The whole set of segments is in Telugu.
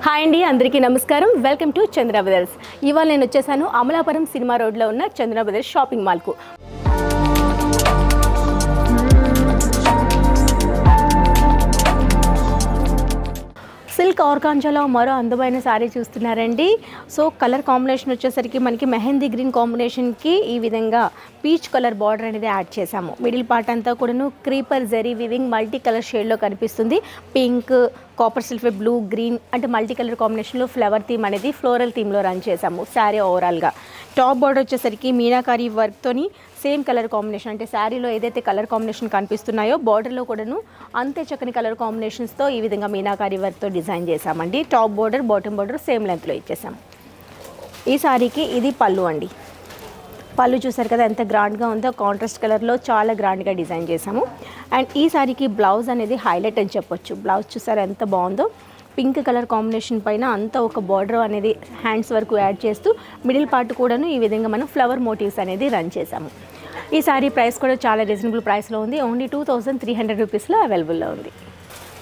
హాయ్ అండి, అందరికీ నమస్కారం. Welcome to Chandra brothers. ఇవాళ నేను వచ్చేసాను అమలాపురం సినిమా రోడ్లో ఉన్న చంద్ర బ్రదర్స్ షాపింగ్ మాల్కు. సిల్క్ ఆర్గాంజాలో మరో అందమైన సారీ చూస్తున్నారండి. సో కలర్ కాంబినేషన్ వచ్చేసరికి మనకి మెహందీ గ్రీన్ కాంబినేషన్కి ఈ విధంగా పీచ్ కలర్ బార్డర్ అనేది యాడ్ చేసాము. మిడిల్ పార్ట్ అంతా కూడాను creeper zari weaving multi colour షేడ్లో కనిపిస్తుంది. Pink, copper silver, blue, green అంటే మల్టీ కలర్ కాంబినేషన్లో ఫ్లవర్ థీమ్ అనేది ఫ్లోరల్ థీమ్లో రన్ చేసాము శారీ ఓవరాల్గా. టాప్ బార్డర్ వచ్చేసరికి మీనాకారీ వర్క్తోని సేమ్ కలర్ కాంబినేషన్ అంటే శారీలో ఏదైతే కలర్ కాంబినేషన్ కనిపిస్తున్నాయో బార్డర్లో కూడాను అంతే చక్కని కలర్ కాంబినేషన్స్తో ఈ విధంగా మీనాకారీ వర్క్తో డిజైన్ చేసామండి. Top border bottom border same లెంత్లో ఇచ్చేసాము. ఈ శారీకి ఇది పళ్ళు అండి. పళ్ళు చూసారు కదా ఎంత గ్రాండ్గా ఉందో, కాంట్రాస్ట్ కలర్లో చాలా గ్రాండ్గా డిజైన్ చేసాము. అండ్ ఈ శారీకి బ్లౌజ్ అనేది హైలైట్ అని చెప్పొచ్చు. బ్లౌజ్ చూసారు ఎంత బాగుందో, పింక్ కలర్ కాంబినేషన్ పైన అంతా ఒక బార్డర్ అనేది హ్యాండ్స్ వరకు యాడ్ చేస్తూ మిడిల్ పార్ట్ కూడాను ఈ విధంగా మనం ఫ్లవర్ మోటివ్స్ అనేది రన్ చేసాము. ఈ సారీ ప్రైస్ కూడా చాలా రీజనబుల్ ప్రైస్లో ఉంది. ఓన్లీ 2300 రూపీస్లో అవైలబుల్లో ఉంది.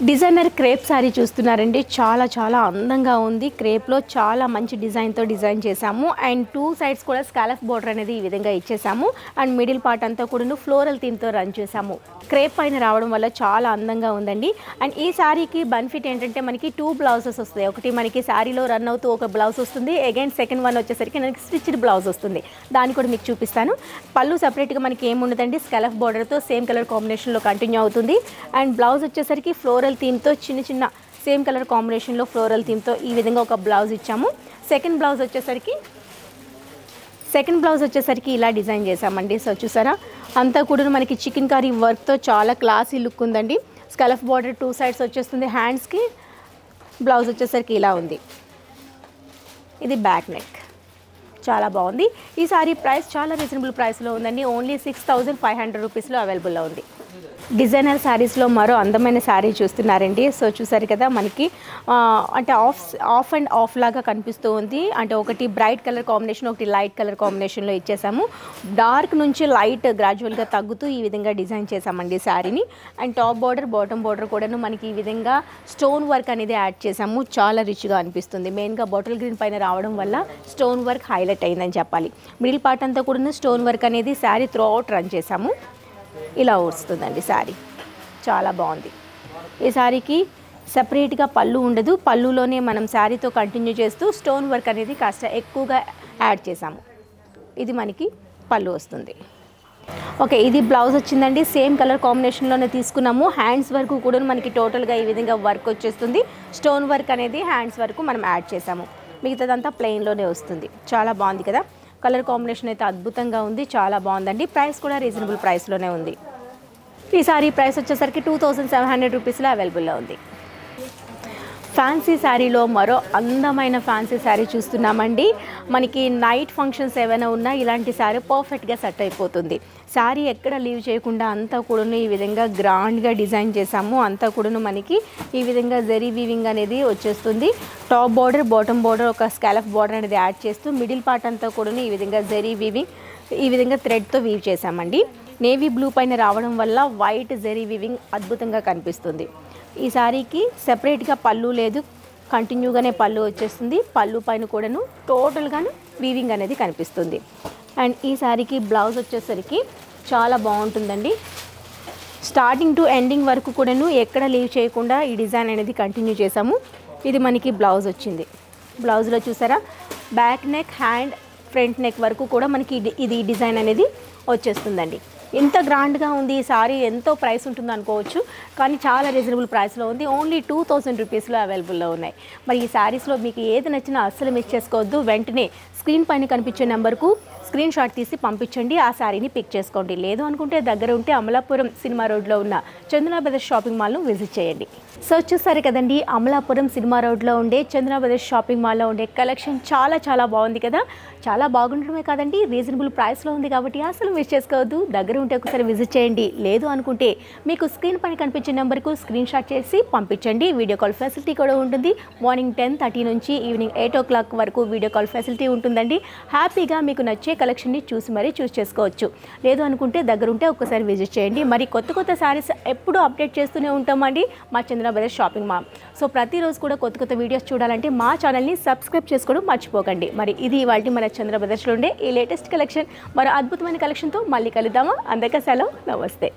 డిజైనర్ క్రేప్ శారీ చూస్తున్నారండి. చాలా చాలా అందంగా ఉంది. క్రేప్లో చాలా మంచి డిజైన్తో డిజైన్ చేసాము. అండ్ టూ సైడ్స్ కూడా స్కాలఫ్ బోర్డర్ అనేది ఈ విధంగా ఇచ్చేసాము. అండ్ మిడిల్ పార్ట్ అంతా కూడా ఫ్లోరల్ థీమ్తో రన్ చేసాము. క్రేప్ పైన రావడం వల్ల చాలా అందంగా ఉందండి. అండ్ ఈ శారీకి బెనిఫిట్ ఏంటంటే మనకి 2 బ్లౌజెస్ వస్తాయి. ఒకటి మనకి శారీలో రన్ అవుతూ ఒక బ్లౌజ్ వస్తుంది. అగైన్ సెకండ్ వన్ వచ్చేసరికి మనకి స్టిచ్డ్ బ్లౌజ్ వస్తుంది. దాన్ని కూడా మీకు చూపిస్తాను. పళ్ళు సపరేట్గా మనకి ఏముండదండి, స్కాలఫ్ బోర్డర్తో సేమ్ కలర్ కాంబినేషన్లో కంటిన్యూ అవుతుంది. అండ్ బ్లౌజ్ వచ్చేసరికి ఫ్లోరల్ థీమ్తో చిన్న చిన్న సేమ్ కలర్ కాంబినేషన్లో ఫ్లోరల్ థీమ్తో ఈ విధంగా ఒక బ్లౌజ్ ఇచ్చాము. సెకండ్ బ్లౌజ్ వచ్చేసరికి ఇలా డిజైన్ చేసామండి. సో చూసారా అంతా కూడా మనకి చికెన్ కర్రీ వర్క్తో చాలా క్లాసీ లుక్ ఉందండి. స్కలఫ్ బార్డర్ 2 సైడ్స్ వచ్చేస్తుంది. హ్యాండ్స్కి బ్లౌజ్ వచ్చేసరికి ఇలా ఉంది. ఇది బ్యాక్ నెక్, చాలా బాగుంది. ఈ సారీ ప్రైస్ చాలా రీజనబుల్ ప్రైస్లో ఉందండి. ఓన్లీ 6500 రూపీస్లో అవైలబుల్లో ఉంది. డిజైనర్ శారీస్లో మరో అందమైన శారీ చూస్తున్నారండి. సో చూసారు కదా మనకి అంటే ఆఫ్ అండ్ ఆఫ్ లాగా కనిపిస్తూ ఉంది. అంటే ఒకటి బ్రైట్ కలర్ కాంబినేషన్, ఒకటి లైట్ కలర్ కాంబినేషన్లో ఇచ్చేసాము. డార్క్ నుంచి లైట్ గ్రాడ్యువల్గా తగ్గుతూ ఈ విధంగా డిజైన్ చేసామండి శారీని. And top border bottom border కూడాను మనకి ఈ విధంగా స్టోన్ వర్క్ అనేది యాడ్ చేసాము. చాలా రిచ్గా అనిపిస్తుంది. మెయిన్గా బాటిల్ గ్రీన్ పైన రావడం వల్ల స్టోన్ వర్క్ హైలైట్ అయిందని చెప్పాలి. మిడిల్ పార్ట్ అంతా కూడా స్టోన్ వర్క్ అనేది శారీ త్రూ అవుట్ రన్ చేసాము. ఇలా వస్తుందండి శారీ, చాలా బాగుంది. ఈ శారీకి సపరేట్గా పళ్ళు ఉండదు. పళ్ళులోనే మనం శారీతో కంటిన్యూ చేస్తూ స్టోన్ వర్క్ అనేది కాస్త ఎక్కువగా యాడ్ చేసాము. ఇది మనకి పళ్ళు వస్తుంది. ఓకే, ఇది బ్లౌజ్ వచ్చిందండి. సేమ్ కలర్ కాంబినేషన్లోనే తీసుకున్నాము. హ్యాండ్స్ వరకు కూడా మనకి టోటల్గా ఈ విధంగా వర్క్ వచ్చేస్తుంది. స్టోన్ వర్క్ అనేది హ్యాండ్స్ వరకు మనం యాడ్ చేసాము. మిగతాదంతా ప్లెయిన్లోనే వస్తుంది. చాలా బాగుంది కదా. కలర్ కాంబినేషన్ అయితే అద్భుతంగా ఉంది, చాలా బాగుందండి. ప్రైస్ కూడా రీజనబుల్ ప్రైస్లోనే ఉంది. ఈ సారీ ప్రైస్ వచ్చేసరికి 2700 రూపీస్లో అవైలబుల్లో ఉంది. ఫ్యాన్సీ శారీలో మరో అందమైన ఫ్యాన్సీ శారీ చూస్తున్నామండి. మనకి నైట్ ఫంక్షన్స్ ఏమైనా ఉన్నా ఇలాంటి శారీ పర్ఫెక్ట్గా సెట్ అయిపోతుంది. శారీ ఎక్కడ లీవ్ చేయకుండా అంతా కూడా ఈ విధంగా గ్రాండ్గా డిజైన్ చేసాము. అంతా కూడా మనకి ఈ విధంగా జరీ వీవింగ్ అనేది వచ్చేస్తుంది. టాప్ బార్డర్ బాటమ్ బార్డర్ ఒక స్కాలఫ్ బార్డర్ అనేది యాడ్ చేస్తూ మిడిల్ పార్ట్ అంతా కూడా ఈ విధంగా జరీ వీవింగ్ ఈ విధంగా థ్రెడ్తో వీవ్ చేసామండి. నేవీ బ్లూ పైన రావడం వల్ల వైట్ జరీ వీవింగ్ అద్భుతంగా కనిపిస్తుంది. ఈ శారీకి సెపరేట్గా పళ్ళు లేదు, కంటిన్యూగానే పళ్ళు వచ్చేస్తుంది. పళ్ళు పైన కూడాను టోటల్గాను వీవింగ్ అనేది కనిపిస్తుంది. అండ్ ఈ శారీకి బ్లౌజ్ వచ్చేసరికి చాలా బాగుంటుందండి. స్టార్టింగ్ టు ఎండింగ్ వరకు కూడాను ఎక్కడ లీవ్ చేయకుండా ఈ డిజైన్ అనేది కంటిన్యూ చేసాము. ఇది మనకి బ్లౌజ్ వచ్చింది. బ్లౌజ్లో చూసారా back neck, hand, front neck వరకు కూడా మనకి ఇది డిజైన్ అనేది వచ్చేస్తుందండి. ఎంత గ్రాండ్గా ఉంది ఈ సారీ. ఎంతో ప్రైస్ ఉంటుంది అనుకోవచ్చు, కానీ చాలా రీజనబుల్ ప్రైస్లో ఉంది. ఓన్లీ 2000 రూపీస్లో అవైలబుల్లో ఉన్నాయి. మరి ఈ శారీస్లో మీకు ఏది నచ్చినా అస్సలు మిస్ చేసుకోవద్దు. వెంటనే స్క్రీన్ పైన కనిపించే నెంబర్కు స్క్రీన్ షాట్ తీసి పంపించండి. ఆ శారీని పిక్ చేసుకోండి. లేదు అనుకుంటే దగ్గర ఉంటే అమలాపురం సినిమా రోడ్లో ఉన్న చంద్ర బ్రదర్స్ షాపింగ్ మాల్ను విజిట్ చేయండి. సో చూసారు కదండి, అమలాపురం సినిమా రోడ్లో ఉండే చంద్ర బ్రదర్స్ షాపింగ్ మాల్లో ఉండే కలెక్షన్ చాలా చాలా బాగుంది కదా. చాలా బాగుండడమే కాదండి, రీజనబుల్ ప్రైస్లో ఉంది కాబట్టి అసలు మిస్ చేసుకోవద్దు. దగ్గర ఉంటే ఒకసారి విజిట్ చేయండి. లేదు అనుకుంటే మీకు స్క్రీన్ పైన కనిపించే నెంబర్కు స్క్రీన్ షాట్ చేసి పంపించండి. వీడియో కాల్ ఫెసిలిటీ కూడా ఉంటుంది. మార్నింగ్ 10:30 నుంచి ఈవినింగ్ 8 o'clock వరకు వీడియో కాల్ ఫెసిలిటీ ఉంటుందండి. హ్యాపీగా మీకు నచ్చే కలెక్షన్ని చూసి మరీ చూస్ చేసుకోవచ్చు. లేదు అనుకుంటే దగ్గరుంటే ఒక్కసారి విజిట్ చేయండి. మరి కొత్త శారీస్ ఎప్పుడూ అప్డేట్ చేస్తూనే ఉంటామండి మా చందన బ్రదర్స్ షాపింగ్ మాల్. సో ప్రతిరోజు కూడా కొత్త వీడియోస్ చూడాలంటే మా ఛానల్ని సబ్స్క్రైబ్ చేసుకోవడం మర్చిపోకండి. మరి ఇది ఇవాల్టి మన చందన బ్రదర్స్లో ఉండే ఈ లేటెస్ట్ కలెక్షన్. మరో అద్భుతమైన కలెక్షన్తో మళ్ళీ కలుద్దామా. అందరికీ సెలవు, నమస్తే.